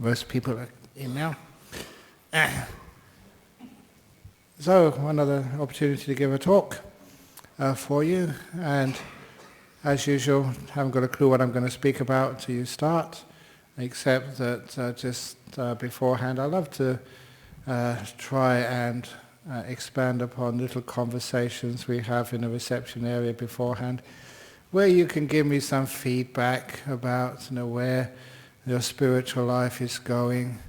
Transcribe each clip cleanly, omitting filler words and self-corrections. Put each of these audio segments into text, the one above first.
Most people are in now. So, another opportunity to give a talk for you, and as usual, haven't got a clue what I'm going to speak about until you start, except that just beforehand, I love to try and expand upon little conversations we have in the reception area beforehand, where you can give me some feedback about where your spiritual life is going,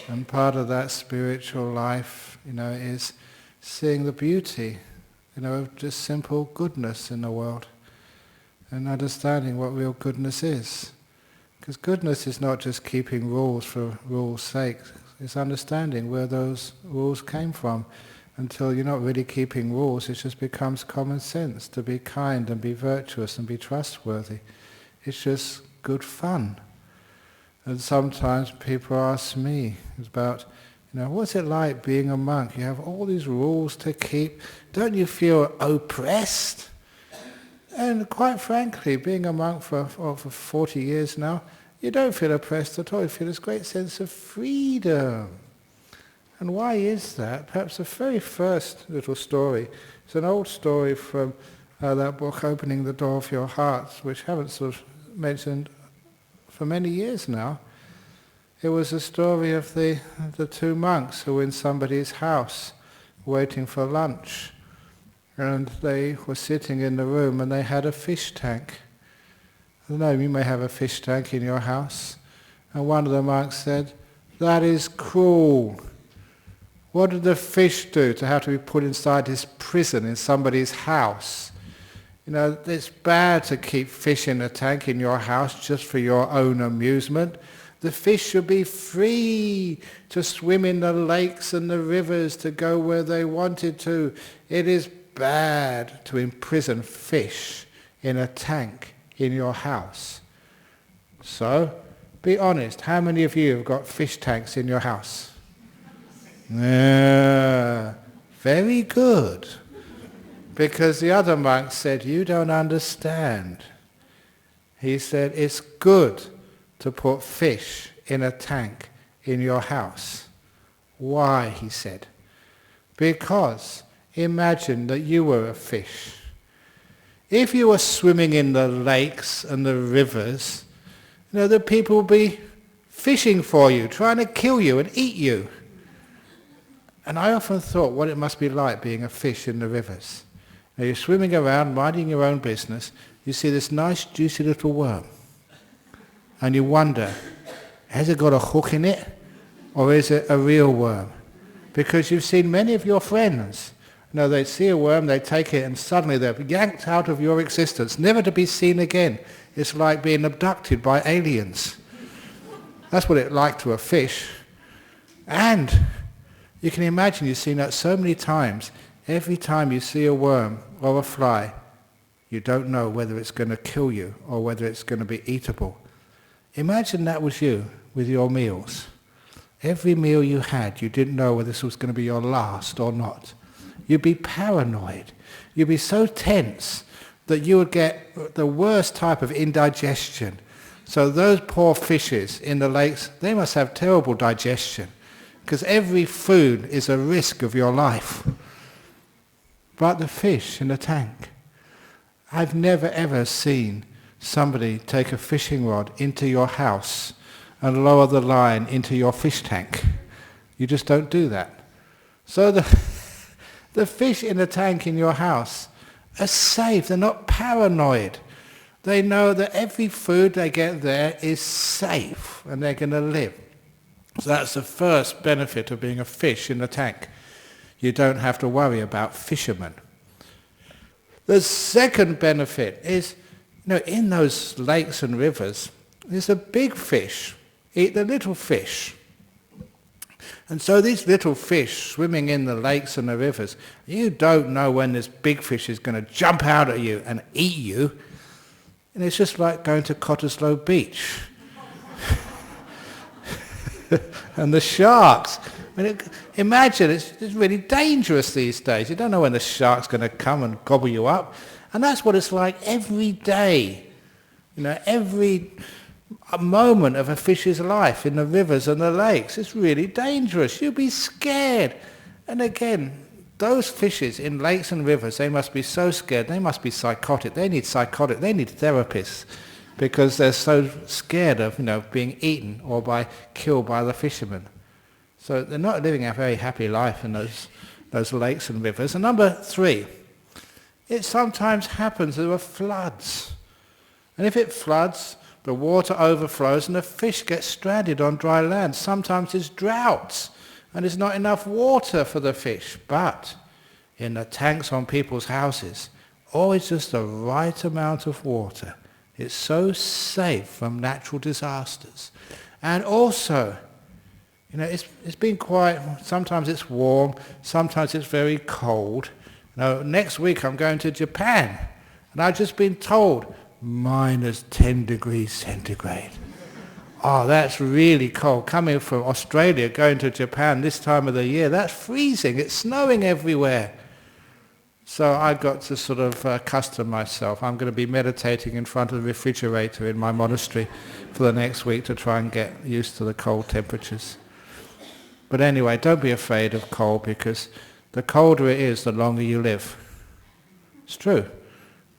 and part of that spiritual life, is seeing the beauty, of just simple goodness in the world, and understanding what real goodness is. Because goodness is not just keeping rules for rules' sake; it's understanding where those rules came from. Until you're not really keeping rules, it just becomes common sense to be kind and be virtuous and be trustworthy. It's just good fun. And sometimes people ask me about, what's it like being a monk? You have all these rules to keep. Don't you feel oppressed? And quite frankly, being a monk for 40 years now, you don't feel oppressed at all. You feel this great sense of freedom. And why is that? Perhaps the very first little story. It's an old story from that book, Opening the Door of Your Hearts, which I haven't sort of mentioned for many years now. It was a story of the two monks who were in somebody's house waiting for lunch. And they were sitting in the room and they had a fish tank. I don't know, you may have a fish tank in your house. And one of the monks said, "That is cruel. What did the fish do to have to be put inside this prison in somebody's house? It's bad to keep fish in a tank in your house just for your own amusement. The fish should be free to swim in the lakes and the rivers, to go where they wanted to. It is bad to imprison fish in a tank in your house." So, be honest, how many of you have got fish tanks in your house? Very good. Because the other monk said, "You don't understand." He said, "It's good to put fish in a tank in your house." Why, he said? Because imagine that you were a fish. If you were swimming in the lakes and the rivers, the people would be fishing for you, trying to kill you and eat you. And I often thought what it must be like being a fish in the rivers. You're swimming around, minding your own business, you see this nice juicy little worm. And you wonder, has it got a hook in it? Or is it a real worm? Because you've seen many of your friends, they see a worm, they take it, and suddenly they're yanked out of your existence, never to be seen again. It's like being abducted by aliens. That's what it's like to a fish. And you can imagine you've seen that so many times. Every time you see a worm or a fly, you don't know whether it's going to kill you or whether it's going to be eatable. Imagine that was you with your meals. Every meal you had, you didn't know whether this was going to be your last or not. You'd be paranoid. You'd be so tense that you would get the worst type of indigestion. So those poor fishes in the lakes, they must have terrible digestion, because every food is a risk of your life. But the fish in the tank, I've never ever seen somebody take a fishing rod into your house and lower the line into your fish tank. You just don't do that. So the fish in the tank in your house are safe. They're not paranoid. They know that every food they get there is safe and they're going to live. So that's the first benefit of being a fish in the tank. You don't have to worry about fishermen. The second benefit is, in those lakes and rivers, there's a big fish eat the little fish. And so these little fish swimming in the lakes and the rivers, you don't know when this big fish is going to jump out at you and eat you. And it's just like going to Cottesloe Beach. And the sharks. Imagine, it's really dangerous these days. You don't know when the shark's going to come and gobble you up. And that's what it's like every day. Every a moment of a fish's life in the rivers and the lakes. It's really dangerous. You'll be scared. And again, those fishes in lakes and rivers, they must be so scared. They must be psychotic. They need therapists because they're so scared of, being eaten or killed by the fishermen. So they're not living a very happy life in those lakes and rivers. And number 3, it sometimes happens there are floods. And if it floods, the water overflows and the fish get stranded on dry land. Sometimes there's droughts and there's not enough water for the fish. But in the tanks on people's houses, always just the right amount of water. It's so safe from natural disasters. And also, it's been sometimes it's warm, sometimes it's very cold. Next week I'm going to Japan, and I've just been told -10 degrees centigrade. Oh, that's really cold. Coming from Australia, going to Japan this time of the year, that's freezing. It's snowing everywhere. So I got to sort of accustom myself. I'm going to be meditating in front of the refrigerator in my monastery for the next week to try and get used to the cold temperatures. But anyway, don't be afraid of cold, because the colder it is, the longer you live. It's true.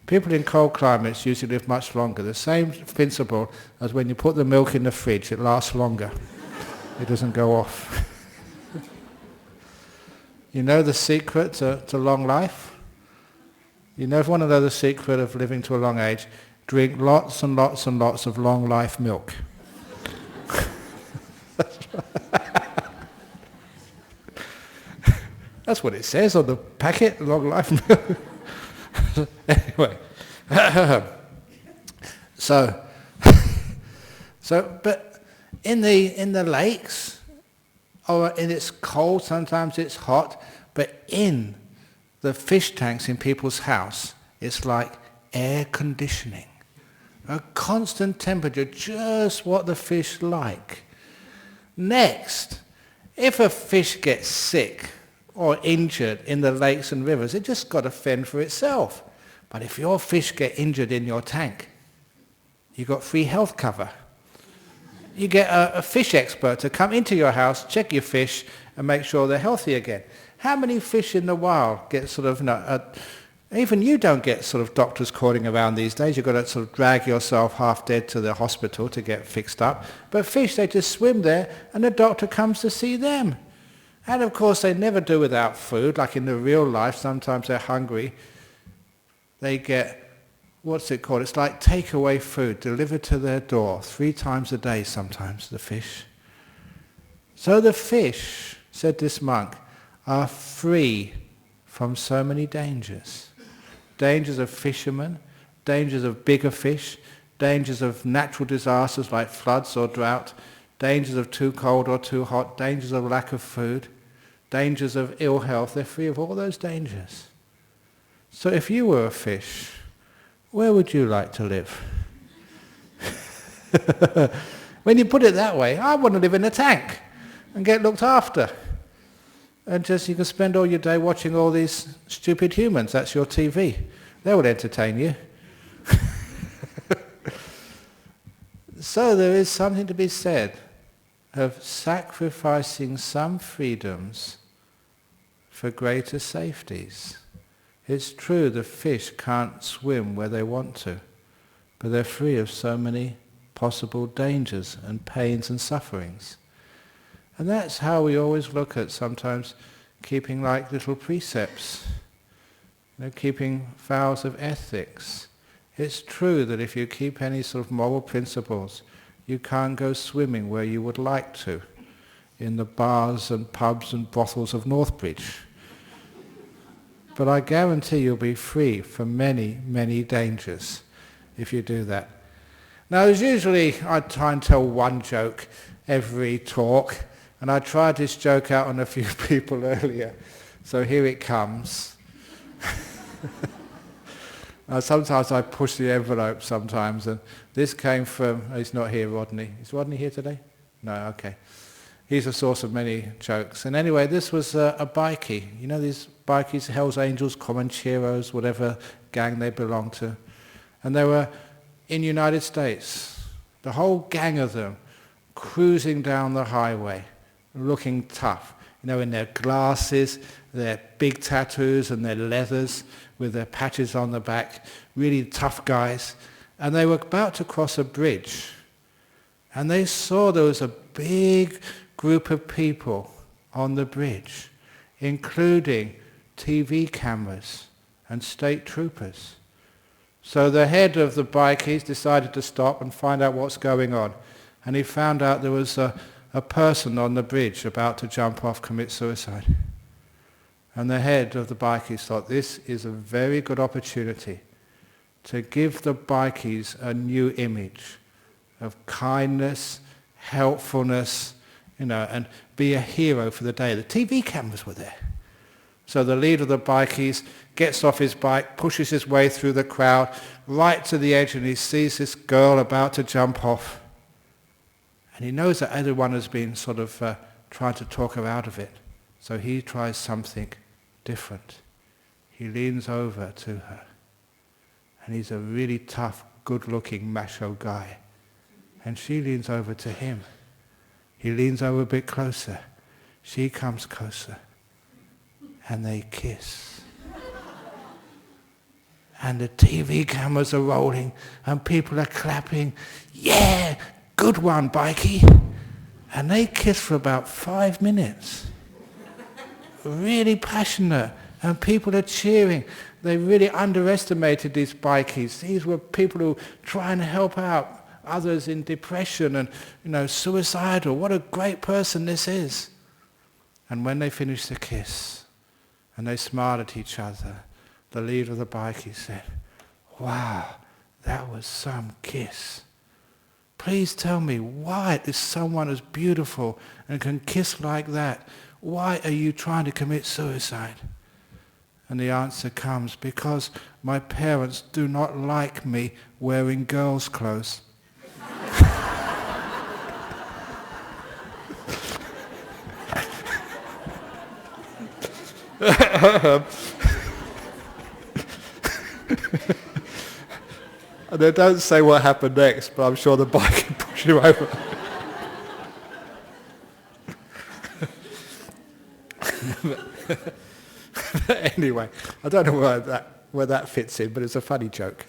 People in cold climates usually live much longer. The same principle as when you put the milk in the fridge, it lasts longer. It doesn't go off. You know the secret to long life? If you want to know the secret of living to a long age, drink lots and lots and lots of long life milk. That's what it says on the packet, long life milk. Anyway, but in the lakes, it's cold, sometimes it's hot, but in the fish tanks in people's house, it's like air conditioning, a constant temperature, just what the fish like. Next, if a fish gets sick or injured in the lakes and rivers, it just got to fend for itself. But if your fish get injured in your tank, you got free health cover. You get a fish expert to come into your house, check your fish, and make sure they're healthy again. How many fish in the wild get sort of, even you don't get sort of doctors calling around these days. You've got to sort of drag yourself half dead to the hospital to get fixed up. But fish, they just swim there, and the doctor comes to see them. And of course, they never do without food. Like in the real life, sometimes they're hungry. They get, what's it called? It's like takeaway food delivered to their door 3 times a day sometimes, the fish. So the fish, said this monk, are free from so many dangers. Dangers of fishermen, dangers of bigger fish, dangers of natural disasters like floods or drought, dangers of too cold or too hot, dangers of lack of food, dangers of ill health. They're free of all those dangers. So if you were a fish, where would you like to live? When you put it that way, I want to live in a tank and get looked after. And just you can spend all your day watching all these stupid humans. That's your TV. They will entertain you. So there is something to be said of sacrificing some freedoms for greater safeties. It's true the fish can't swim where they want to, but they're free of so many possible dangers and pains and sufferings. And that's how we always look at sometimes keeping like little precepts, keeping vows of ethics. It's true that if you keep any sort of moral principles, you can't go swimming where you would like to, in the bars and pubs and brothels of Northbridge. But I guarantee you'll be free from many, many dangers if you do that. Now, there's usually, I try and tell one joke every talk, and I tried this joke out on a few people earlier, so here it comes. Sometimes I push the envelope sometimes, and this came from, he's not here, Rodney. Is Rodney here today? No, okay. He's a source of many jokes. And anyway, this was a bikie. You know these bikies, Hells Angels, Comancheros, whatever gang they belong to. And they were in the United States, the whole gang of them, cruising down the highway, looking tough, in their glasses, their big tattoos and their leathers with their patches on the back, really tough guys. And they were about to cross a bridge. And they saw there was a big group of people on the bridge, including TV cameras and state troopers. So the head of the bikies decided to stop and find out what's going on. And he found out there was a person on the bridge about to jump off, commit suicide. And the head of the bikies thought, this is a very good opportunity to give the bikies a new image of kindness, helpfulness, and be a hero for the day. The TV cameras were there. So the leader of the bikies gets off his bike, pushes his way through the crowd, right to the edge, and he sees this girl about to jump off. And he knows that everyone has been sort of trying to talk her out of it. So he tries something different. He leans over to her. And he's a really tough, good-looking, macho guy. And she leans over to him. He leans over a bit closer. She comes closer. And they kiss. And the TV cameras are rolling and people are clapping. Yeah, good one, Bikey. And they kiss for about 5 minutes. Really passionate. And people are cheering. They really underestimated these bikies. These were people who trying to help out others in depression and suicidal. What a great person this is. And when they finished the kiss and they smiled at each other, the leader of the bikies said, wow, that was some kiss. Please tell me, why is someone as beautiful and can kiss like that? Why are you trying to commit suicide? And the answer comes, because my parents do not like me wearing girls' clothes. And they don't say what happened next, but I'm sure the bike can push you over. But anyway, I don't know where that fits in, but it's a funny joke.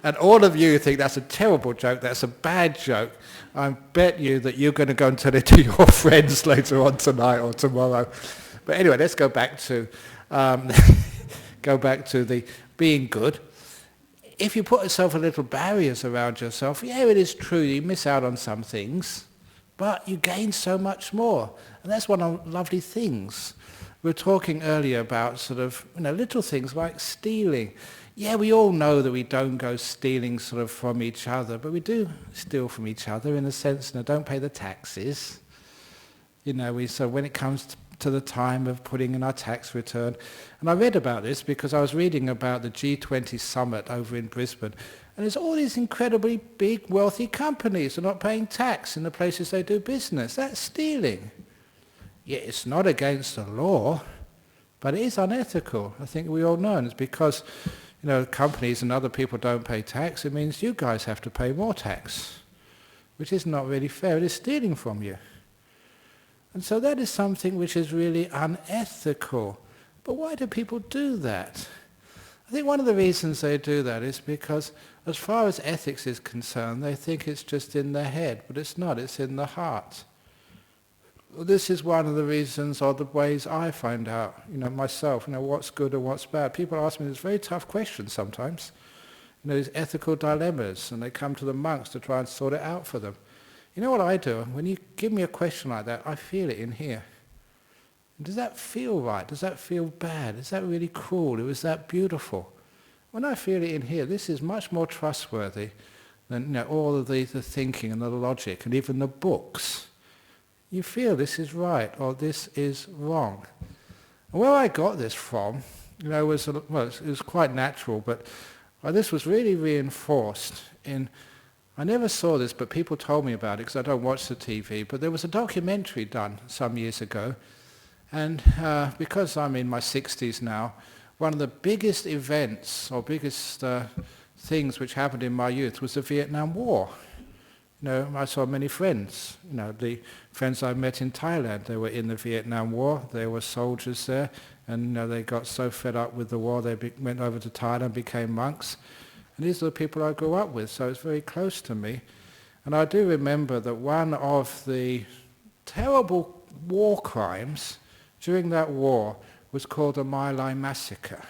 And all of you think that's a terrible joke, that's a bad joke. I bet you that you're going to go and tell it to your friends later on tonight or tomorrow. But anyway, let's go back to the being good. If you put yourself a little barriers around yourself, yeah, it is true, you miss out on some things, but you gain so much more. And that's one of the lovely things. We were talking earlier about sort of, little things like stealing. Yeah, we all know that we don't go stealing sort of from each other, but we do steal from each other in the sense, don't pay the taxes. So when it comes to the time of putting in our tax return, and I read about this because I was reading about the G20 summit over in Brisbane, and there's all these incredibly big, wealthy companies who are not paying tax in the places they do business. That's stealing. Yeah, it's not against the law, but it is unethical. I think we all know, and it's because companies and other people don't pay tax, it means you guys have to pay more tax, which is not really fair. It is stealing from you. And so that is something which is really unethical. But why do people do that? I think one of the reasons they do that is because as far as ethics is concerned, they think it's just in their head, but it's not, it's in the heart. This is one of the reasons or the ways I find out, myself, what's good and what's bad. People ask me these very tough questions sometimes, these ethical dilemmas, and they come to the monks to try and sort it out for them. You know what I do? When you give me a question like that, I feel it in here. Does that feel right? Does that feel bad? Is that really cruel? Is that beautiful? When I feel it in here, this is much more trustworthy than all of the thinking and the logic and even the books. You feel this is right or this is wrong. And where I got this from, it was quite natural, but this was really reinforced in. I never saw this, but people told me about it because I don't watch the TV. But there was a documentary done some years ago, and because I'm in my 60s now, one of the biggest events or biggest things which happened in my youth was the Vietnam War. I saw many friends. The friends I met in Thailand, they were in the Vietnam War. There were soldiers there, and they got so fed up with the war, they went over to Thailand, became monks. And these are the people I grew up with, so it's very close to me. And I do remember that one of the terrible war crimes during that war was called the My Lai massacre.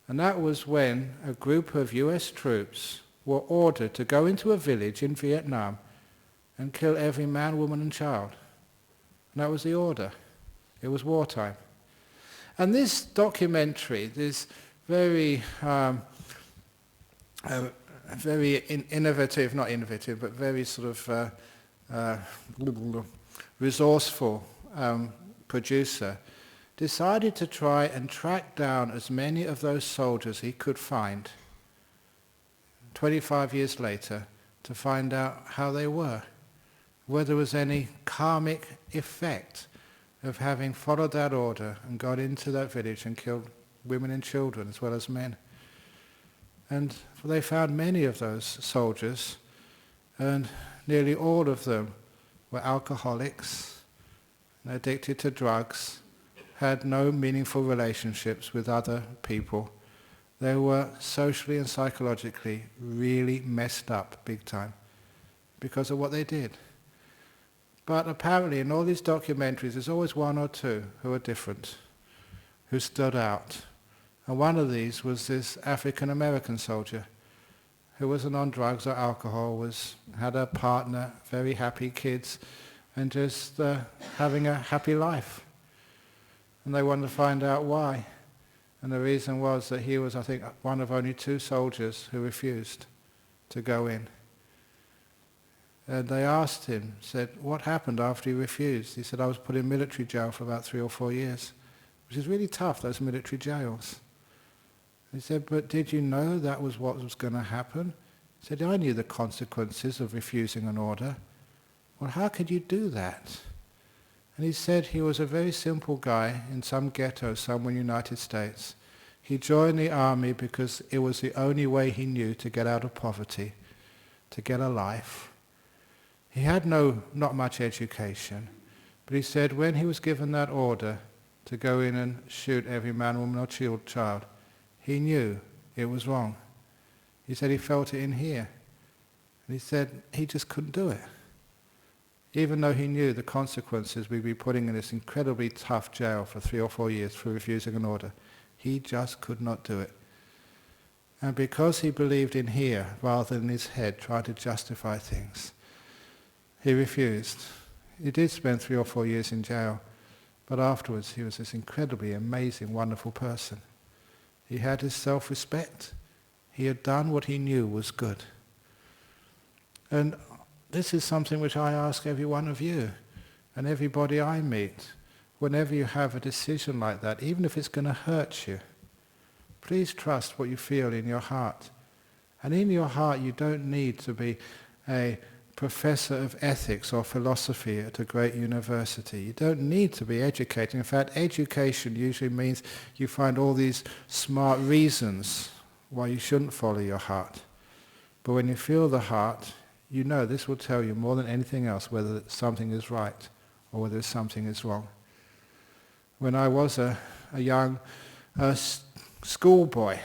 And that was when a group of US troops were ordered to go into a village in Vietnam and kill every man, woman and child. And that was the order. It was wartime. And this documentary, this very innovative, not innovative, but very sort of resourceful producer, decided to try and track down as many of those soldiers he could find 25 years later to find out how they were, whether there was any karmic effect of having followed that order and got into that village and killed women and children as well as men. And they found many of those soldiers, and nearly all of them were alcoholics, addicted to drugs, had no meaningful relationships with other people. They were socially and psychologically really messed up big time because of what they did. But apparently in all these documentaries there's always one or two who are different, who stood out. And one of these was this African American soldier who wasn't on drugs or alcohol, had a partner, very happy kids, and just having a happy life. And they wanted to find out why. And the reason was that he was, I think, one of only 2 soldiers who refused to go in. And they asked him, said, what happened after he refused? He said, I was put in military jail for about 3 or 4 years, which is really tough, those military jails. He said, but did you know that was what was going to happen? He said, I knew the consequences of refusing an order. Well, how could you do that? And he said he was a very simple guy in some ghetto somewhere in the United States. He joined the army because it was the only way he knew to get out of poverty, to get a life. He had not much education, but he said when he was given that order to go in and shoot every man, woman or child, he knew it was wrong. He said he felt it in here. And he said he just couldn't do it. Even though he knew the consequences we'd be putting in this incredibly tough jail for 3 or 4 years for refusing an order, he just could not do it. And because he believed in here rather than in his head, trying to justify things, he refused. He did spend 3 or 4 years in jail, but afterwards he was this incredibly amazing, wonderful person. He had his self-respect. He had done what he knew was good. And this is something which I ask every one of you and everybody I meet. Whenever you have a decision like that, even if it's going to hurt you, please trust what you feel in your heart. And in your heart you don't need to be a professor of ethics or philosophy at a great university. You don't need to be educated. In fact, education usually means you find all these smart reasons why you shouldn't follow your heart. But when you feel the heart, you know this will tell you more than anything else whether something is right or whether something is wrong. When I was a young schoolboy,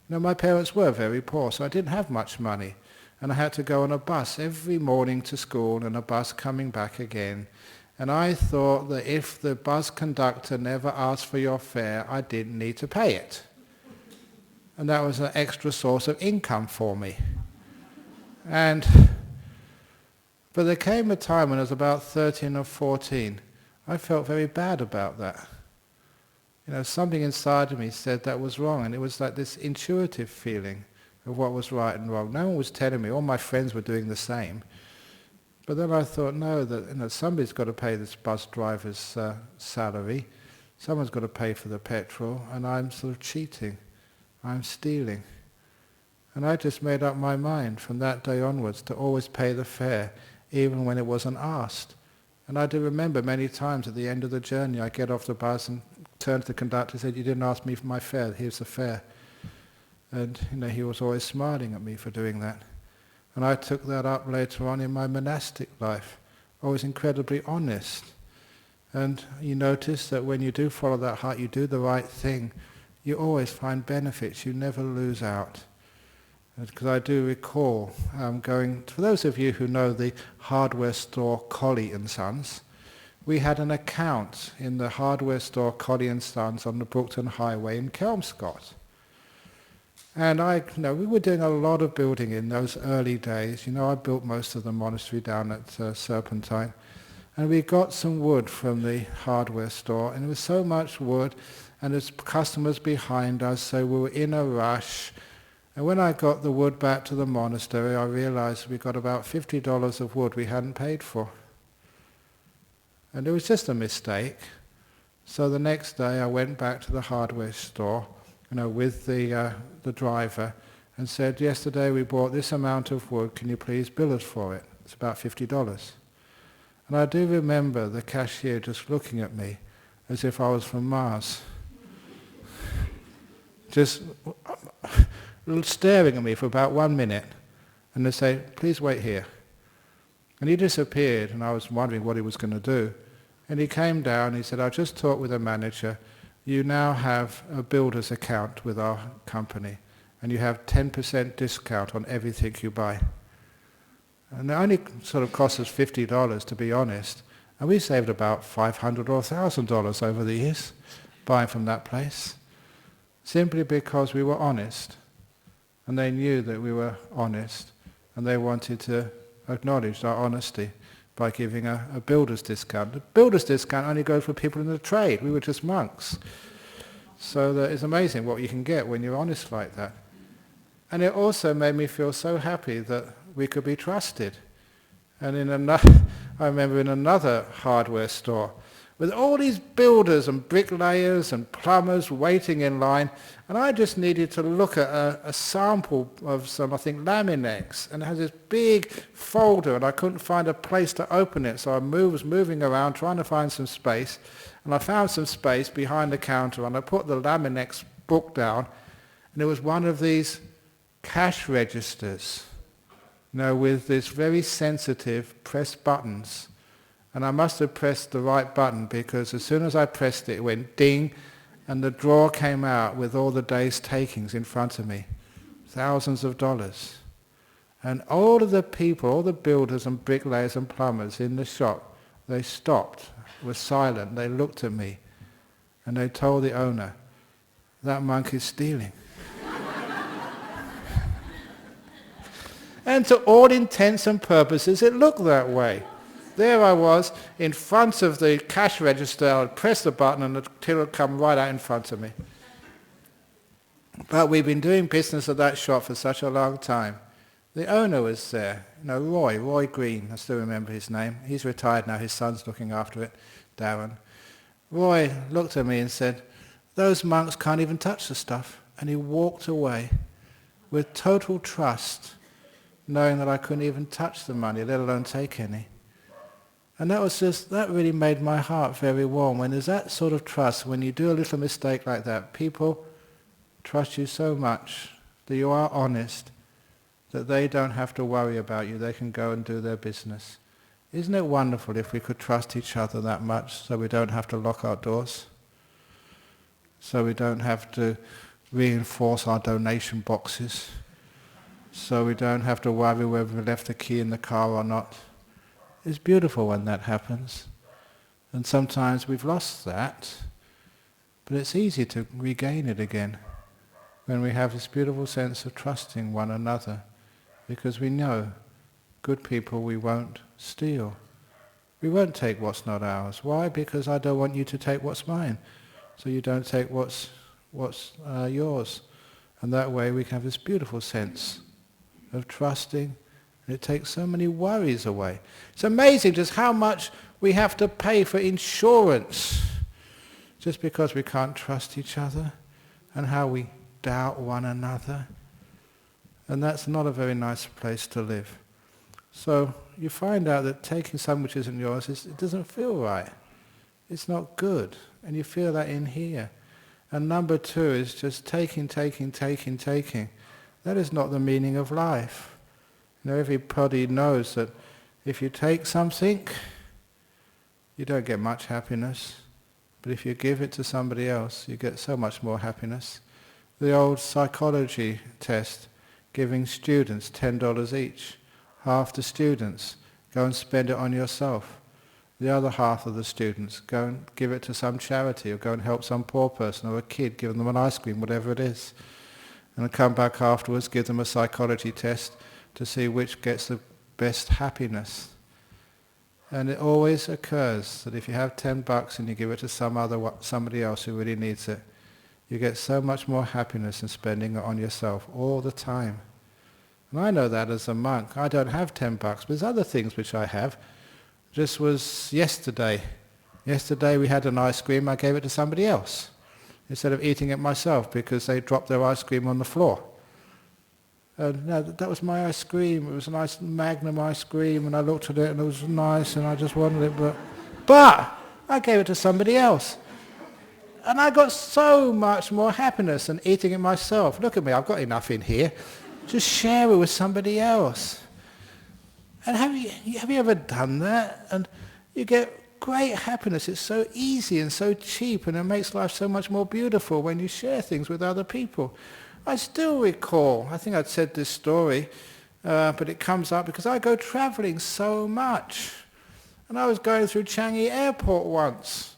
my parents were very poor, so I didn't have much money. And I had to go on a bus every morning to school and a bus coming back again. And I thought that if the bus conductor never asked for your fare, I didn't need to pay it. And that was an extra source of income for me. But there came a time when I was about 13 or 14, I felt very bad about that. Something inside of me said that was wrong, and it was like this intuitive feeling of what was right and wrong. No one was telling me, all my friends were doing the same. But then I thought, no, that somebody's got to pay this bus driver's salary, someone's got to pay for the petrol, and I'm sort of cheating, I'm stealing. And I just made up my mind from that day onwards to always pay the fare, even when it wasn't asked. And I do remember many times at the end of the journey, I get off the bus and turn to the conductor and said, you didn't ask me for my fare, here's the fare. And he was always smiling at me for doing that. And I took that up later on in my monastic life. I was incredibly honest. And you notice that when you do follow that heart, you do the right thing, you always find benefits, you never lose out. Because I do recall going, for those of you who know the hardware store Colley and Sons, we had an account in the hardware store Colley and Sons on the Brookton Highway in Kelmscott. And we were doing a lot of building in those early days. I built most of the monastery down at Serpentine. And we got some wood from the hardware store, and it was so much wood, and there's customers behind us, so we were in a rush. And when I got the wood back to the monastery, I realized we got about $50 of wood we hadn't paid for. And it was just a mistake. So the next day I went back to the hardware store, with the driver, and said, yesterday we bought this amount of wood, can you please bill us for it? It's about $50. And I do remember the cashier just looking at me as if I was from Mars. Just staring at me for about 1 minute, and they say, please wait here. And he disappeared, and I was wondering what he was going to do. And he came down, he said, I just talked with the manager. You now have a builder's account with our company, and you have 10% discount on everything you buy. And it only sort of cost us $50, to be honest. And we saved about $500 or $1,000 over the years buying from that place, simply because we were honest. And they knew that we were honest, and they wanted to acknowledge our honesty by giving a builder's discount. The builder's discount only goes for people in the trade. We were just monks. So that it's amazing what you can get when you're honest like that. And it also made me feel so happy that we could be trusted. And I remember in another hardware store, with all these builders and bricklayers and plumbers waiting in line, and I just needed to look at a sample of some, I think, Laminex, and it has this big folder, and I couldn't find a place to open it, so I was moving around trying to find some space, and I found some space behind the counter, and I put the Laminex book down, and it was one of these cash registers, with this very sensitive press buttons. And I must have pressed the right button, because as soon as I pressed it, it went ding, and the drawer came out with all the day's takings in front of me. Thousands of dollars. And all of the people, all the builders and bricklayers and plumbers in the shop, they stopped, were silent, they looked at me, and they told the owner, that monk is stealing. And to all intents and purposes, it looked that way. There I was, in front of the cash register. I would press the button and the till would come right out in front of me. But we've been doing business at that shop for such a long time. The owner was there, Roy Green, I still remember his name. He's retired now, his son's looking after it, Darren. Roy looked at me and said, those monks can't even touch the stuff. And he walked away with total trust, knowing that I couldn't even touch the money, let alone take any. And that really made my heart very warm. When there's that sort of trust, when you do a little mistake like that, people trust you so much that you are honest, that they don't have to worry about you. They can go and do their business. Isn't it wonderful if we could trust each other that much, so we don't have to lock our doors, so we don't have to reinforce our donation boxes, so we don't have to worry whether we left the key in the car or not? It's beautiful when that happens. And sometimes we've lost that, but it's easy to regain it again when we have this beautiful sense of trusting one another, because we know, good people, we won't steal. We won't take what's not ours. Why? Because I don't want you to take what's mine, so you don't take what's yours. And that way we can have this beautiful sense of trusting. And it takes so many worries away. It's amazing just how much we have to pay for insurance just because we can't trust each other, and how we doubt one another. And that's not a very nice place to live. So you find out that taking something which isn't yours, it doesn't feel right. It's not good. And you feel that in here. And number two is just taking. That is not the meaning of life. Everybody knows that if you take something, you don't get much happiness. But if you give it to somebody else, you get so much more happiness. The old psychology test, giving students $10 each. Half the students go and spend it on yourself. The other half of the students go and give it to some charity, or go and help some poor person or a kid, give them an ice cream, whatever it is. And come back afterwards, give them a psychology test to see which gets the best happiness. And it always occurs that if you have $10 and you give it to somebody else who really needs it, you get so much more happiness than spending it on yourself all the time. And I know that as a monk. I don't have $10, but there's other things which I have. This was yesterday. Yesterday we had an ice cream, I gave it to somebody else instead of eating it myself because they dropped their ice cream on the floor. No, that was my ice cream. It was a nice Magnum ice cream, and I looked at it and it was nice and I just wanted it, but I gave it to somebody else. And I got so much more happiness than eating it myself. Look at me, I've got enough in here. Just share it with somebody else. And have you ever done that? And you get great happiness. It's so easy and so cheap, and it makes life so much more beautiful when you share things with other people. I still recall, I think I'd said this story, but it comes up because I go traveling so much. And I was going through Changi Airport once,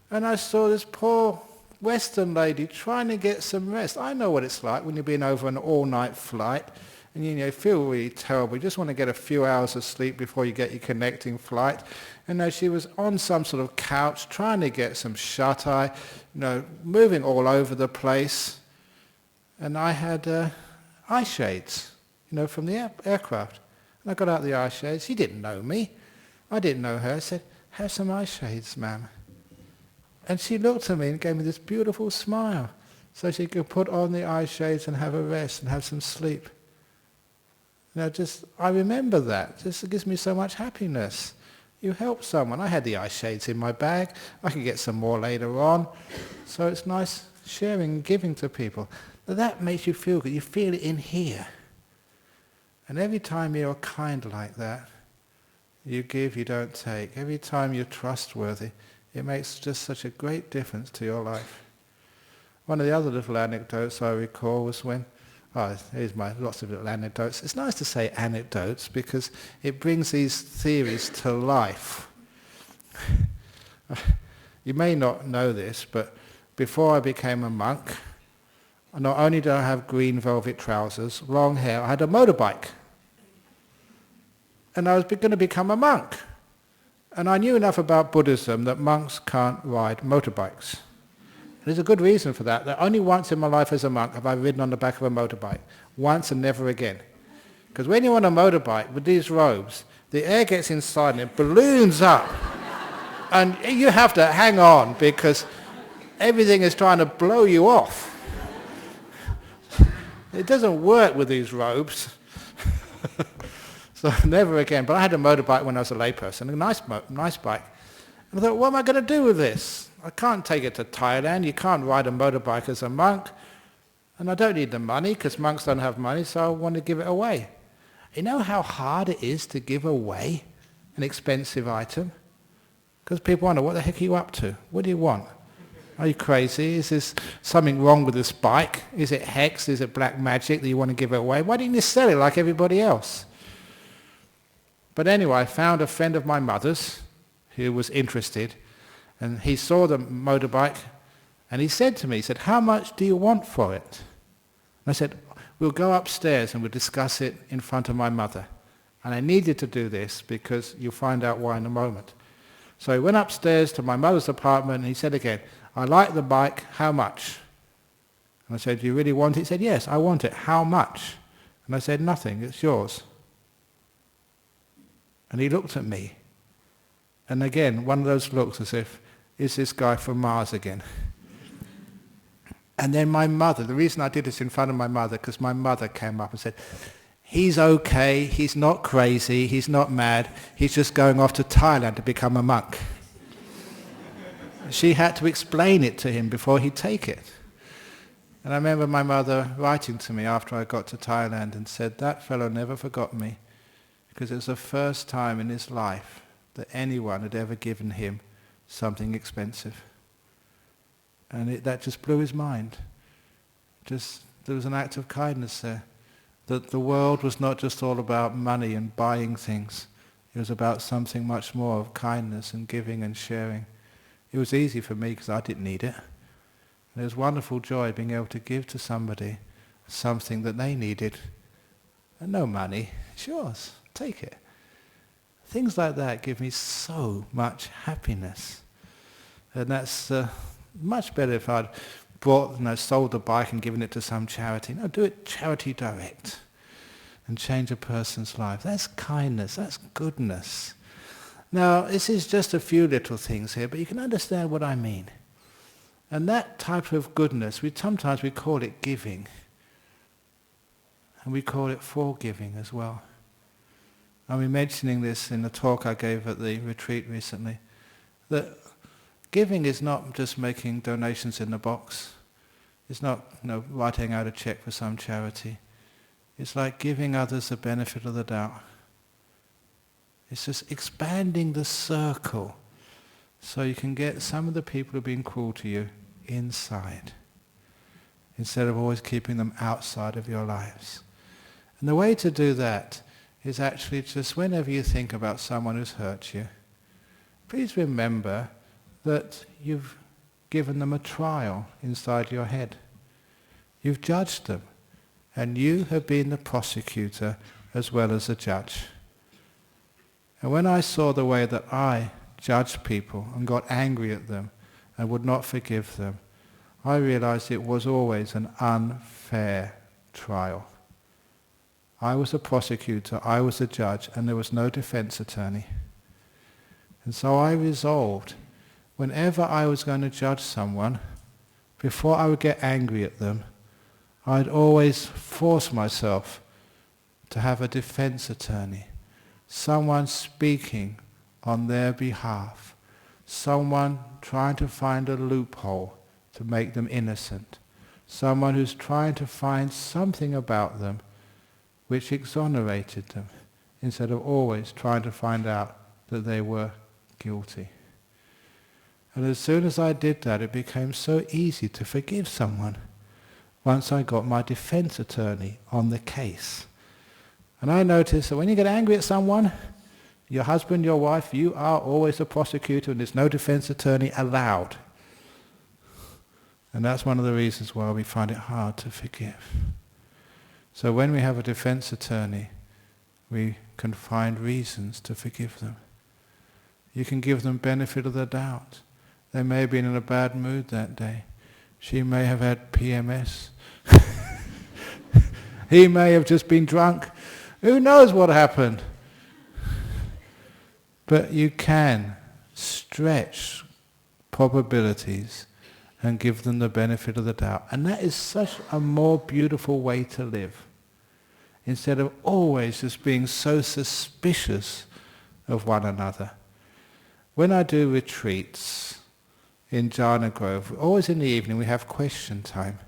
and I saw this poor Western lady trying to get some rest. I know what it's like when you've been over an all-night flight, and you feel really terrible. You just want to get a few hours of sleep before you get your connecting flight. And she was on some sort of couch trying to get some shut-eye, moving all over the place. And I had eye shades, from the aircraft. And I got out the eye shades. She didn't know me. I didn't know her. I said, "Have some eye shades, ma'am." And she looked at me and gave me this beautiful smile so she could put on the eye shades and have a rest and have some sleep. I remember that. It gives me so much happiness. You help someone. I had the eye shades in my bag. I can get some more later on. So it's nice sharing and giving to people. That makes you feel good. You feel it in here. And every time you're kind like that, you give, you don't take. Every time you're trustworthy, it makes just such a great difference to your life. One of the other little anecdotes I recall was when, here's lots of little anecdotes. It's nice to say anecdotes because it brings these theories to life. You may not know this, but before I became a monk, not only did I have green velvet trousers, long hair, I had a motorbike. And I was going to become a monk. And I knew enough about Buddhism that monks can't ride motorbikes. And there's a good reason for that. That only once in my life as a monk have I ridden on the back of a motorbike. Once and never again. Because when you're on a motorbike with these robes, the air gets inside and it balloons up. And you have to hang on because everything is trying to blow you off. It doesn't work with these robes. So never again. But I had a motorbike when I was a layperson, a nice bike. And I thought, what am I going to do with this? I can't take it to Thailand. You can't ride a motorbike as a monk. And I don't need the money because monks don't have money, so I want to give it away. You know how hard it is to give away an expensive item? Because people wonder, what the heck are you up to? What do you want? Are you crazy? Is there something wrong with this bike? Is it hex? Is it black magic that you want to give it away? Why didn't you sell it like everybody else? But anyway, I found a friend of my mother's who was interested, and he saw the motorbike, and he said to me, he said, "How much do you want for it?" And I said, "We'll go upstairs and we'll discuss it in front of my mother. And I need you to do this because you'll find out why in a moment." So he went upstairs to my mother's apartment, and he said again, "I like the bike, how much?" And I said, "Do you really want it?" He said, "Yes, I want it. How much?" And I said, "Nothing, it's yours." And he looked at me. And again, one of those looks as if, is this guy from Mars again? And then my mother, the reason I did this in front of my mother, because my mother came up and said, "He's okay, he's not crazy, he's not mad, he's just going off to Thailand to become a monk." She had to explain it to him before he'd take it. And I remember my mother writing to me after I got to Thailand and said, that fellow never forgot me, because it was the first time in his life that anyone had ever given him something expensive. And that just blew his mind. There was an act of kindness there. That the world was not just all about money and buying things. It was about something much more of kindness and giving and sharing. It was easy for me because I didn't need it. And it was wonderful joy being able to give to somebody something that they needed. And no money, it's yours, take it. Things like that give me so much happiness. And that's much better if I'd sold the bike and given it to some charity. No, do it charity direct and change a person's life. That's kindness, that's goodness. Now, this is just a few little things here, but you can understand what I mean. And that type of goodness, sometimes we call it giving. And we call it forgiving as well. I'll be mentioning this in a talk I gave at the retreat recently, that giving is not just making donations in the box. It's not writing out a check for some charity. It's like giving others the benefit of the doubt. It's just expanding the circle so you can get some of the people who have been cruel to you inside, instead of always keeping them outside of your lives. And the way to do that is actually just whenever you think about someone who's hurt you, please remember that you've given them a trial inside your head. You've judged them, and you have been the prosecutor as well as the judge. And when I saw the way that I judged people and got angry at them and would not forgive them, I realized it was always an unfair trial. I was the prosecutor, I was the judge, and there was no defense attorney. And so I resolved, whenever I was going to judge someone, before I would get angry at them, I'd always force myself to have a defense attorney, someone speaking on their behalf, someone trying to find a loophole to make them innocent, someone who's trying to find something about them which exonerated them, instead of always trying to find out that they were guilty. And as soon as I did that, it became so easy to forgive someone once I got my defense attorney on the case. And I noticed that when you get angry at someone, your husband, your wife, you are always a prosecutor and there's no defense attorney allowed. And that's one of the reasons why we find it hard to forgive. So when we have a defense attorney, we can find reasons to forgive them. You can give them benefit of the doubt. They may have been in a bad mood that day. She may have had PMS. He may have just been drunk. Who knows what happened? But you can stretch probabilities and give them the benefit of the doubt. And that is such a more beautiful way to live. Instead of always just being so suspicious of one another. When I do retreats in Jhana Grove, always in the evening we have question time.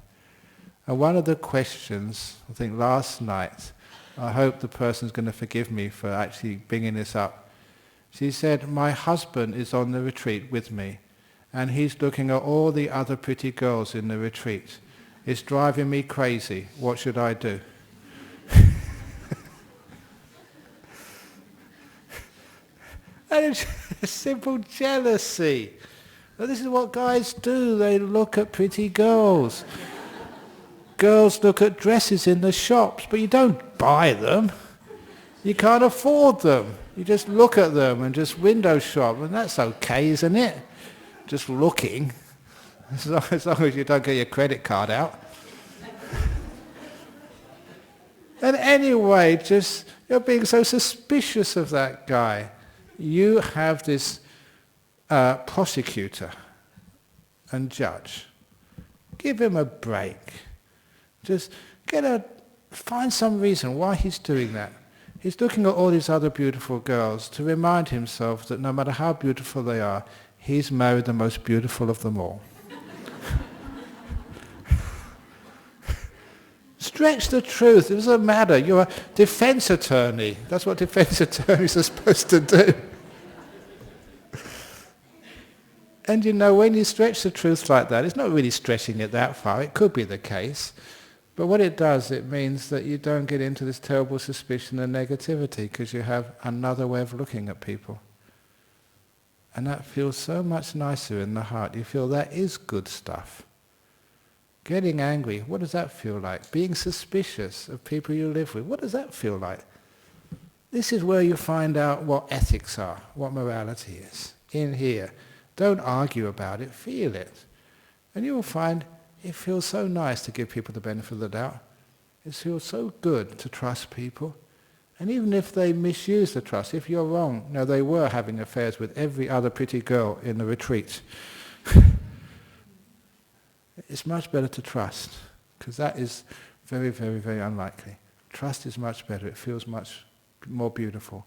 And one of the questions, I think last night, I hope the person's going to forgive me for actually bringing this up. She said, my husband is on the retreat with me and he's looking at all the other pretty girls in the retreat. It's driving me crazy. What should I do? And it's simple jealousy. Well, this is what guys do. They look at pretty girls. Girls look at dresses in the shops, but you don't buy them. You can't afford them. You just look at them and just window shop, and that's okay, isn't it? Just looking, as long as you don't get your credit card out. And anyway, just you're being so suspicious of that guy. You have this prosecutor and judge. Give him a break. Just find some reason why he's doing that. He's looking at all these other beautiful girls to remind himself that no matter how beautiful they are, he's married the most beautiful of them all. Stretch the truth. It doesn't matter. You're a defense attorney. That's what defense attorneys are supposed to do. And when you stretch the truth like that, it's not really stretching it that far. It could be the case. But what it does, it means that you don't get into this terrible suspicion and negativity because you have another way of looking at people. And that feels so much nicer in the heart. You feel that is good stuff. Getting angry, what does that feel like? Being suspicious of people you live with, what does that feel like? This is where you find out what ethics are, what morality is. In here. Don't argue about it, feel it. And you will find it feels so nice to give people the benefit of the doubt. It feels so good to trust people. And even if they misuse the trust, if you're wrong, they were having affairs with every other pretty girl in the retreat. It's much better to trust, because that is very, very, very unlikely. Trust is much better. It feels much more beautiful.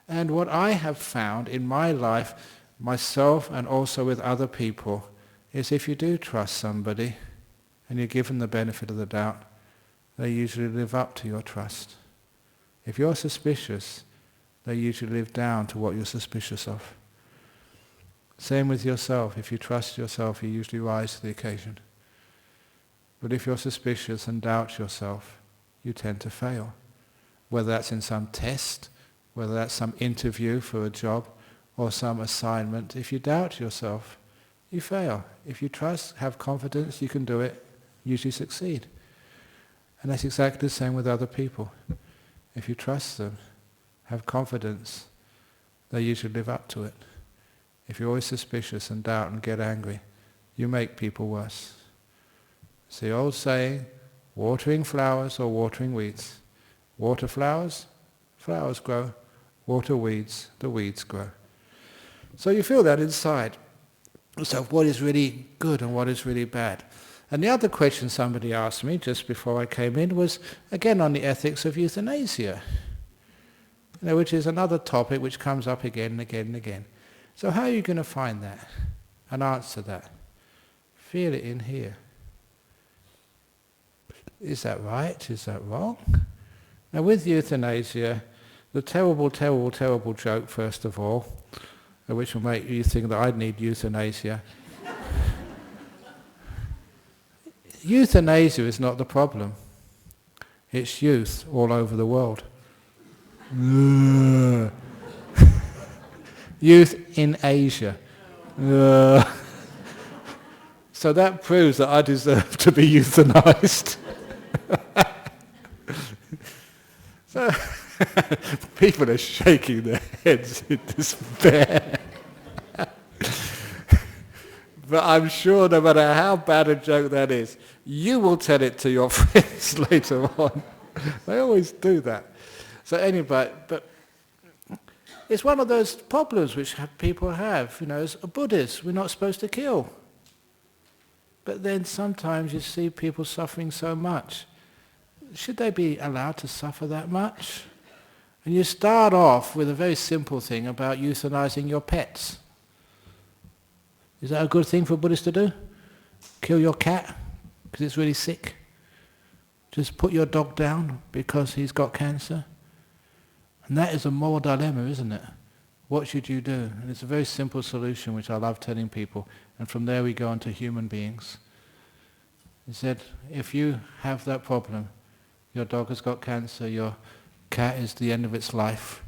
And what I have found in my life, myself and also with other people, is if you do trust somebody and you give them the benefit of the doubt, they usually live up to your trust. If you're suspicious, they usually live down to what you're suspicious of. Same with yourself. If you trust yourself, you usually rise to the occasion. But if you're suspicious and doubt yourself, you tend to fail. Whether that's in some test, whether that's some interview for a job, or some assignment, if you doubt yourself, you fail. If you trust, have confidence, you can do it, usually succeed. And that's exactly the same with other people. If you trust them, have confidence, they usually live up to it. If you're always suspicious and doubt and get angry, you make people worse. It's the old saying, watering flowers or watering weeds. Water flowers, flowers grow. Water weeds, the weeds grow. So you feel that inside. So what is really good and what is really bad? And the other question somebody asked me just before I came in was, again, on the ethics of euthanasia, which is another topic which comes up again and again and again. So how are you going to find that and answer that? Feel it in here. Is that right? Is that wrong? Now with euthanasia, the terrible, terrible, terrible joke, first of all, which will make you think that I need euthanasia. Euthanasia is not the problem. It's youth all over the world. Youth in Asia. So that proves that I deserve to be euthanized. So people are shaking their heads in despair. But I'm sure no matter how bad a joke that is, you will tell it to your friends later on. They always do that. So anyway, but it's one of those problems which people have. As Buddhists, we're not supposed to kill. But then sometimes you see people suffering so much. Should they be allowed to suffer that much? And you start off with a very simple thing about euthanizing your pets. Is that a good thing for Buddhists to do? Kill your cat because it's really sick? Just put your dog down because he's got cancer? And that is a moral dilemma, isn't it? What should you do? And it's a very simple solution which I love telling people. And from there we go on to human beings. He said, if you have that problem, your dog has got cancer, your cat is the end of its life,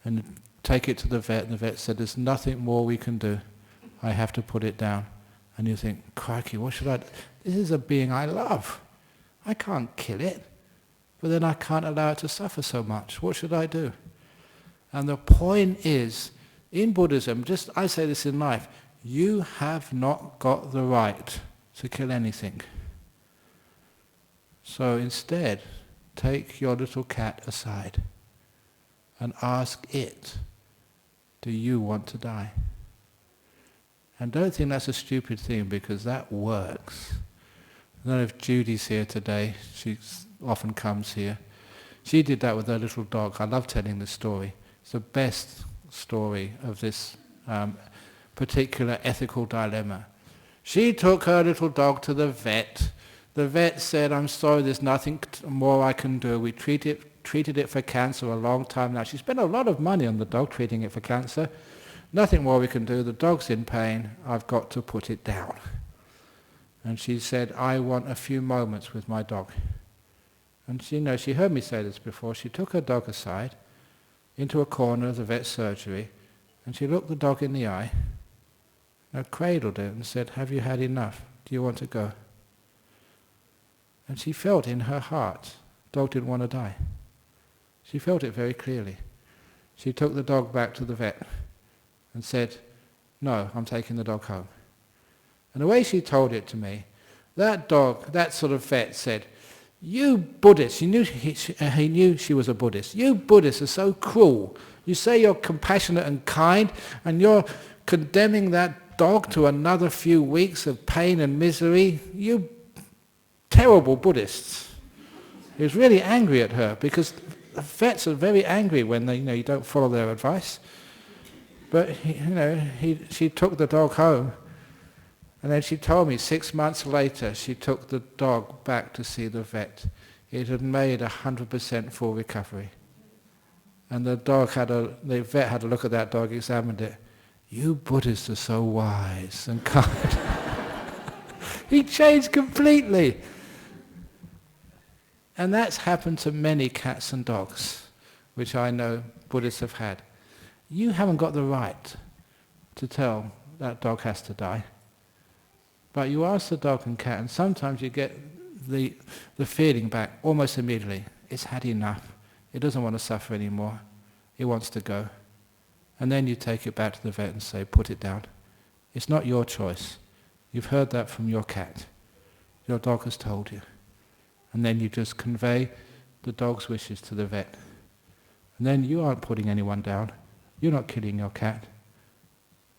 and take it to the vet, and the vet said, there's nothing more we can do. I have to put it down. And you think, crikey, what should I do? This is a being I love. I can't kill it, but then I can't allow it to suffer so much. What should I do? And the point is, in Buddhism, I say this in life, you have not got the right to kill anything. So instead, take your little cat aside and ask it, do you want to die? And don't think that's a stupid thing, because that works. I don't know if Judy's here today. She often comes here. She did that with her little dog. I love telling this story. It's the best story of this particular ethical dilemma. She took her little dog to the vet The vet said, I'm sorry, there's nothing more I can do. We treated it for cancer a long time now. She spent a lot of money on the dog treating it for cancer. Nothing more we can do. The dog's in pain. I've got to put it down. And she said, I want a few moments with my dog. And she heard me say this before. She took her dog aside into a corner of the vet's surgery, and she looked the dog in the eye, and cradled it and said, have you had enough? Do you want to go? And she felt in her heart, the dog didn't want to die. She felt it very clearly. She took the dog back to the vet and said, no, I'm taking the dog home. And the way she told it to me, that dog, that sort of vet said, you Buddhists, he knew she was a Buddhist, you Buddhists are so cruel. You say you're compassionate and kind, and you're condemning that dog to another few weeks of pain and misery. You terrible Buddhists. He was really angry at her, because the vets are very angry when they, you don't follow their advice. But she took the dog home, and then she told me 6 months later she took the dog back to see the vet. It had made 100% full recovery. And the vet had a look at that dog, examined it. You Buddhists are so wise and kind. He changed completely. And that's happened to many cats and dogs, which I know Buddhists have had. You haven't got the right to tell that dog has to die. But you ask the dog and cat, and sometimes you get the feeling back almost immediately. It's had enough. It doesn't want to suffer anymore. It wants to go. And then you take it back to the vet and say, put it down. It's not your choice. You've heard that from your cat. Your dog has told you. And then you just convey the dog's wishes to the vet. And then you aren't putting anyone down. You're not killing your cat.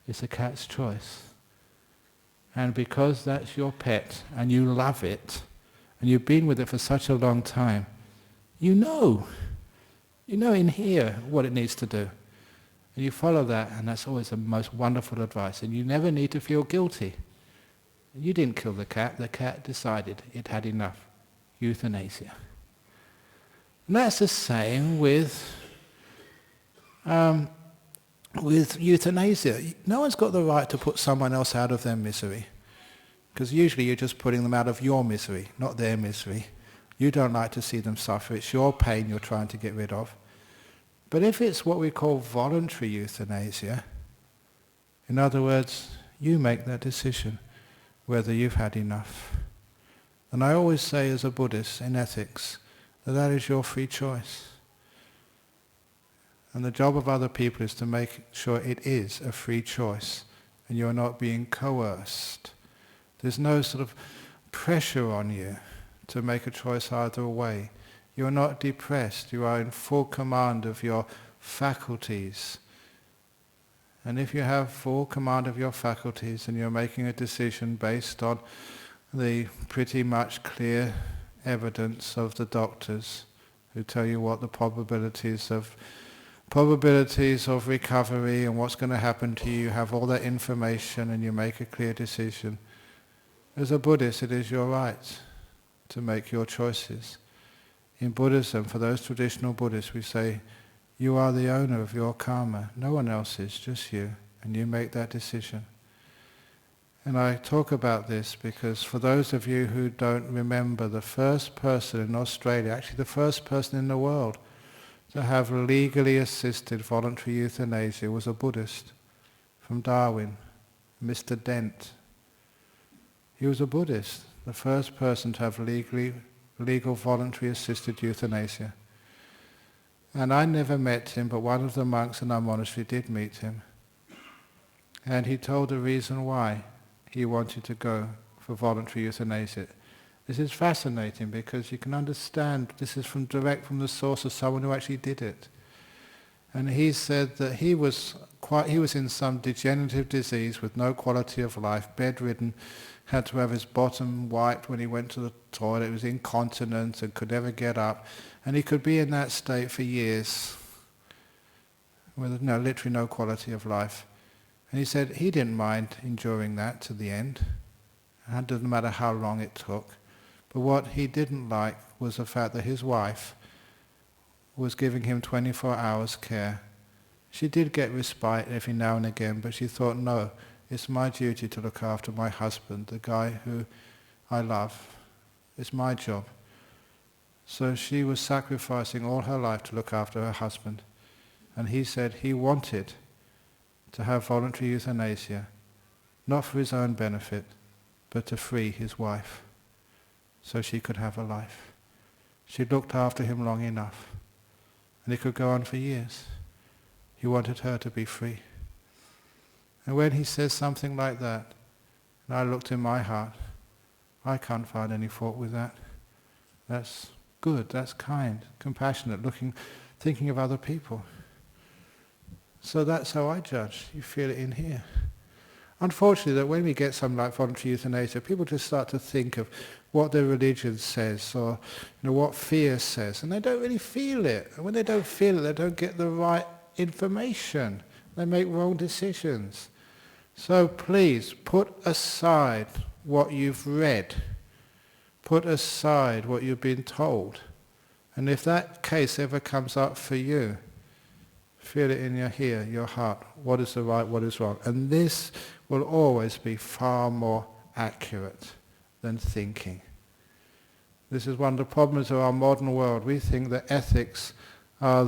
It's the cat's choice. And because that's your pet, and you love it, and you've been with it for such a long time, you know in here what it needs to do. And you follow that, and that's always the most wonderful advice. And you never need to feel guilty. You didn't kill the cat decided it had enough. Euthanasia. And that's the same with euthanasia. No one's got the right to put someone else out of their misery, because usually you're just putting them out of your misery, not their misery. You don't like to see them suffer. It's your pain you're trying to get rid of. But if it's what we call voluntary euthanasia, in other words, you make that decision whether you've had enough. And I always say as a Buddhist in ethics that is your free choice. And the job of other people is to make sure it is a free choice and you're not being coerced. There's no sort of pressure on you to make a choice either way. You're not depressed. You are in full command of your faculties. And if you have full command of your faculties and you're making a decision based on the pretty much clear evidence of the doctors who tell you what the probabilities of recovery and what's going to happen to you, you have all that information and you make a clear decision. As a Buddhist, it is your right to make your choices. In Buddhism, for those traditional Buddhists, we say, you are the owner of your karma. No one else is, just you. And you make that decision. And I talk about this because for those of you who don't remember, the first person in Australia, actually the first person in the world, to have legally assisted voluntary euthanasia was a Buddhist from Darwin, Mr. Dent. He was a Buddhist, the first person to have legal voluntary assisted euthanasia. And I never met him, but one of the monks in our monastery did meet him. And he told the reason why he wanted to go for voluntary euthanasia. This is fascinating because you can understand this is direct from the source of someone who actually did it. And he said that he was in some degenerative disease with no quality of life, bedridden, had to have his bottom wiped when he went to the toilet, he was incontinent and could never get up. And he could be in that state for years with literally no quality of life. And he said he didn't mind enduring that to the end. It didn't matter how long it took. But what he didn't like was the fact that his wife was giving him 24 hours care. She did get respite every now and again, but she thought, no, it's my duty to look after my husband, the guy who I love. It's my job. So she was sacrificing all her life to look after her husband. And he said he wanted to have voluntary euthanasia, not for his own benefit, but to free his wife, so she could have a life. She looked after him long enough, and it could go on for years. He wanted her to be free. And when he says something like that, and I looked in my heart, I can't find any fault with that. That's good, that's kind, compassionate, thinking of other people. So that's how I judge. You feel it in here. Unfortunately, that when we get something like voluntary euthanasia, people just start to think of what their religion says, or what fear says, and they don't really feel it. And when they don't feel it, they don't get the right information. They make wrong decisions. So please, put aside what you've read. Put aside what you've been told. And if that case ever comes up for you, feel it in your heart. What is the right, what is wrong? And this will always be far more accurate than thinking. This is one of the problems of our modern world. We think that ethics are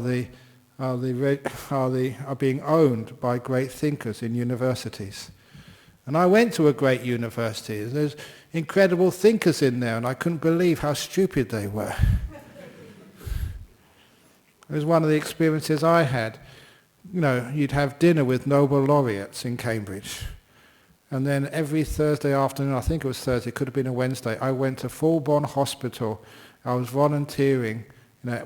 being owned by great thinkers in universities. And I went to a great university. There's incredible thinkers in there, and I couldn't believe how stupid they were. It was one of the experiences I had. You'd have dinner with Nobel laureates in Cambridge. And then every Thursday afternoon, I think it was Thursday, it could have been a Wednesday, I went to Fulbourn Hospital. I was volunteering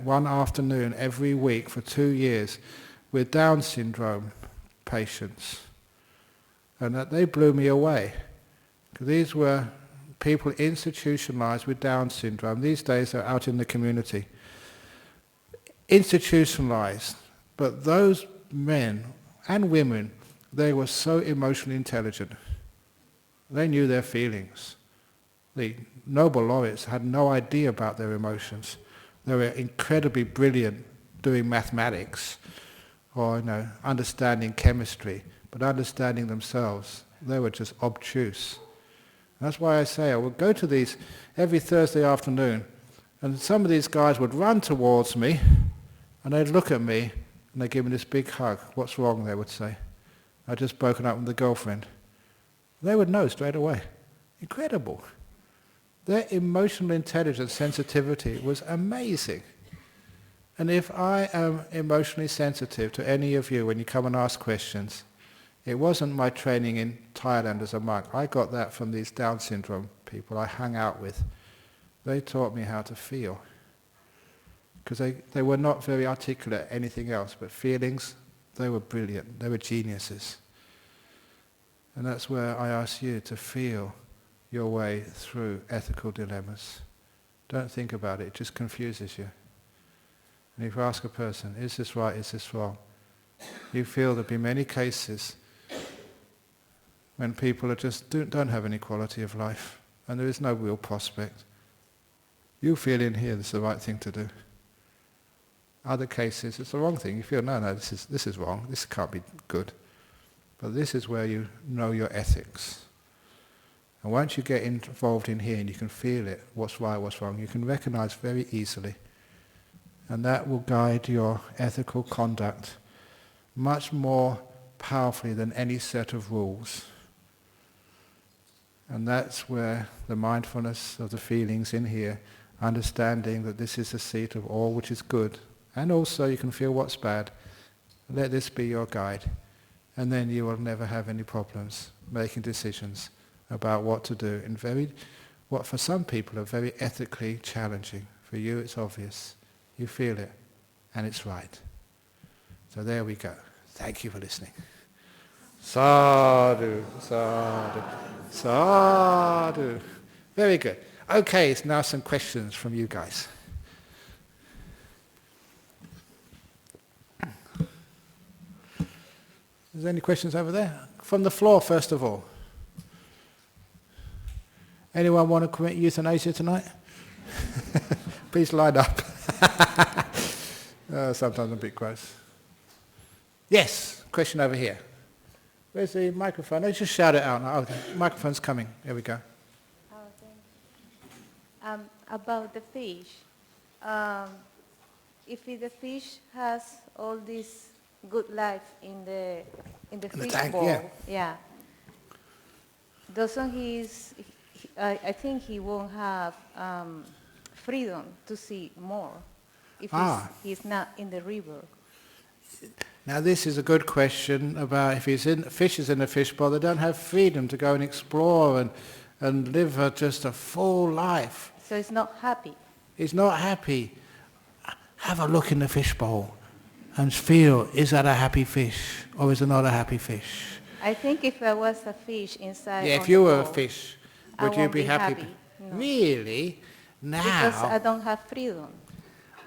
one afternoon every week for 2 years with Down syndrome patients. And they blew me away. Because these were people institutionalized with Down syndrome. These days they're out in the community. Institutionalized. But those men and women, they were so emotionally intelligent. They knew their feelings. The Nobel laureates had no idea about their emotions. They were incredibly brilliant doing mathematics or understanding chemistry, but understanding themselves, they were just obtuse. That's why I say I would go to these every Thursday afternoon, and some of these guys would run towards me, and they'd look at me, and they'd give me this big hug. What's wrong, they would say. I'd just broken up with the girlfriend. They would know straight away. Incredible. Their emotional intelligence, sensitivity was amazing. And if I am emotionally sensitive to any of you when you come and ask questions, it wasn't my training in Thailand as a monk. I got that from these Down syndrome people I hung out with. They taught me how to feel. Because they were not very articulate at anything else, but feelings, they were brilliant. They were geniuses. And that's where I ask you to feel your way through ethical dilemmas. Don't think about it, it just confuses you. And if you ask a person, is this right, is this wrong? You feel there'll be many cases when people don't have any quality of life and there is no real prospect. You feel in here this is the right thing to do. Other cases, it's the wrong thing. You feel, no, this is wrong, this can't be good. But this is where you know your ethics. And once you get involved in here and you can feel it, what's right, what's wrong, you can recognize very easily. And that will guide your ethical conduct much more powerfully than any set of rules. And that's where the mindfulness of the feelings in here, understanding that this is the seat of all which is good, and also you can feel what's bad. Let this be your guide. And then you will never have any problems making decisions about what to do in what for some people are very ethically challenging. For you it's obvious. You feel it, and it's right. So there we go. Thank you for listening. Sadhu, sadhu, sadhu. Very good. Okay, so now some questions from you guys. Is there any questions over there? From the floor, first of all. Anyone want to commit euthanasia tonight? Please line up. Sometimes I'm a bit gross. Yes, question over here. Where's the microphone? Let's just shout it out. Oh, the microphone's coming. Here we go. Oh, thank you. About the fish. If the fish has all this good life in the fish tank, bowl, yeah. doesn't I think he won't have freedom to see more if he's not in the river. Now this is a good question about if fish is in a fish bowl, they don't have freedom to go and explore and live just a full life. So he's not happy. He's not happy. Have a look in the fish bowl and feel, is that a happy fish or is it not a happy fish? I think if I was a fish inside Yeah, on if you the were a bowl, fish, I would you won't be happy? No. Really? Now? Because I don't have freedom.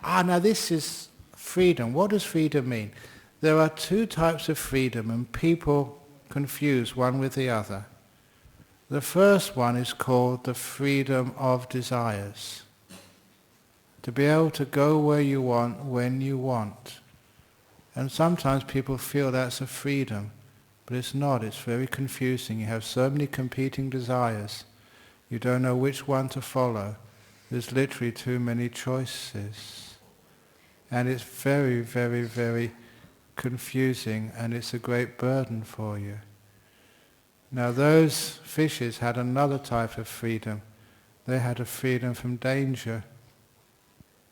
Now this is freedom. What does freedom mean? There are two types of freedom and people confuse one with the other. The first one is called the freedom of desires. To be able to go where you want, when you want. And sometimes people feel that's a freedom, but it's not. It's very confusing. You have so many competing desires. You don't know which one to follow. There's literally too many choices. And it's very, very, very confusing, and it's a great burden for you. Now those fishes had another type of freedom. They had a freedom from danger.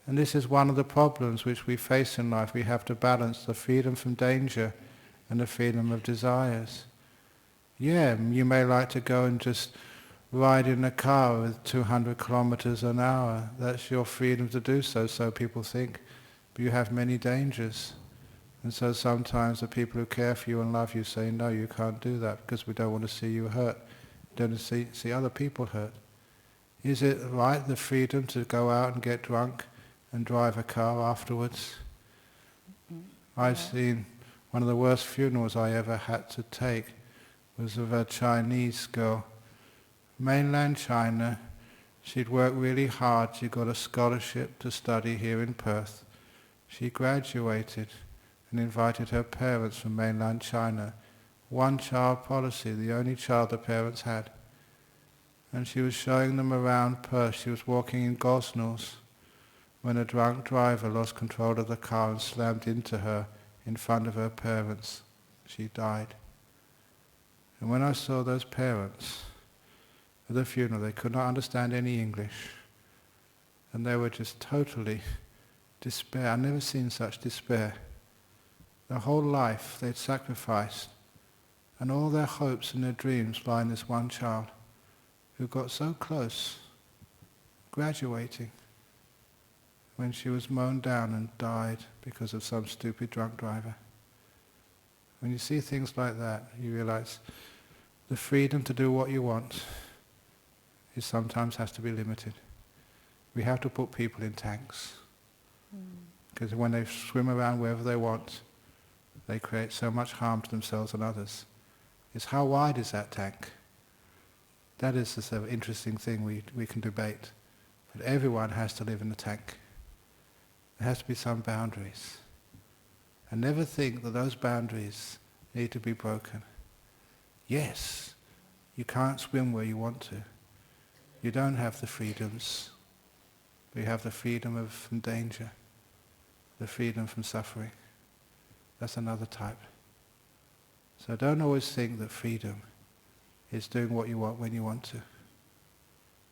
And this is one of the problems which we face in life. We have to balance the freedom from danger and the freedom of desires. Yeah, you may like to go and just ride in a car with 200 kilometers an hour. That's your freedom to do so, so people think. But you have many dangers. And so sometimes the people who care for you and love you say, no, you can't do that because we don't want to see you hurt. We don't want to see other people hurt. Is it right, the freedom to go out and get drunk and drive a car afterwards? I've seen one of the worst funerals I ever had to take was of a Chinese girl. Mainland China, she'd worked really hard. She got a scholarship to study here in Perth. She graduated and invited her parents from mainland China. One-child policy, the only child the parents had. And she was showing them around Perth. She was walking in Gosnells when a drunk driver lost control of the car and slammed into her in front of her parents. She died. And when I saw those parents at the funeral, they could not understand any English. And they were just totally despair. I've never seen such despair. Their whole life they'd sacrificed, and all their hopes and their dreams lie in this one child who got so close, graduating, when she was mown down and died because of some stupid drunk driver. When you see things like that, you realize the freedom to do what you want sometimes has to be limited. We have to put people in tanks. Because when they swim around wherever they want, they create so much harm to themselves and others. It's how wide is that tank? That is the sort of interesting thing we can debate. But everyone has to live in the tank. There has to be some boundaries. And never think that those boundaries need to be broken. Yes, you can't swim where you want to. You don't have the freedoms. But you have the freedom from danger, the freedom from suffering. That's another type. So don't always think that freedom is doing what you want when you want to.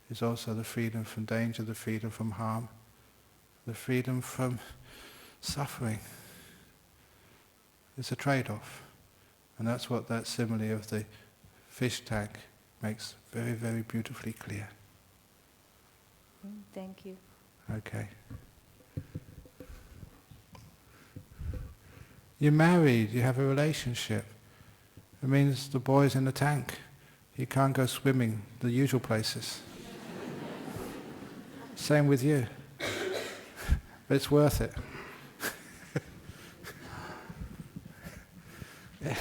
It's also the freedom from danger, the freedom from harm, the freedom from suffering. It's a trade-off. And that's what that simile of the fish tank makes very, very beautifully clear. Thank you. Okay. You're married, you have a relationship. It means the boy's in the tank. He can't go swimming the usual places. Same with you. But it's worth it.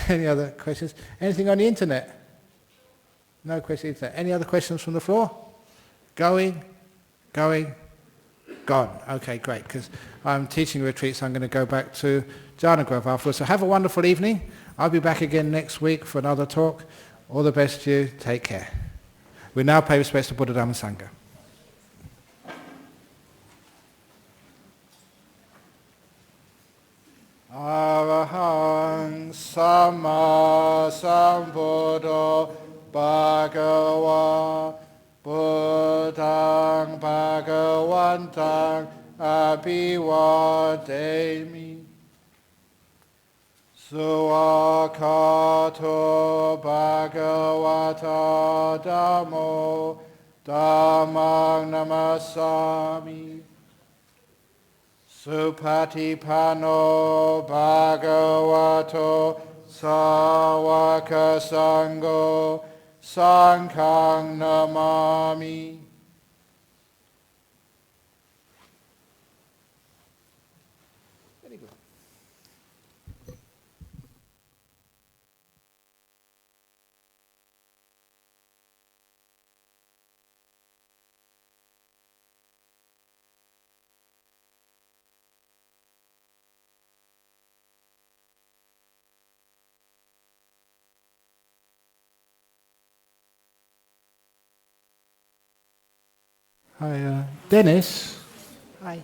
Any other questions? Anything on the internet? No questions on the internet. Any other questions from the floor? Going. Gone. Okay, great, because I'm teaching retreats. I'm going to go back to Jhana Grove afterwards. So have a wonderful evening. I'll be back again next week for another talk. All the best to you. Take care. We now pay respects to Buddha, Dhamma, Sangha. Arahang Samma Sambuddho Bhagava Buddhang Bhagavantang Abhivademi Suakato Bhagavata Dhammo Dhammang Namasami Supatipano Bhagavato Sawaka Sangho Sanghang Namami. Very good. Hi, Dennis. Hi.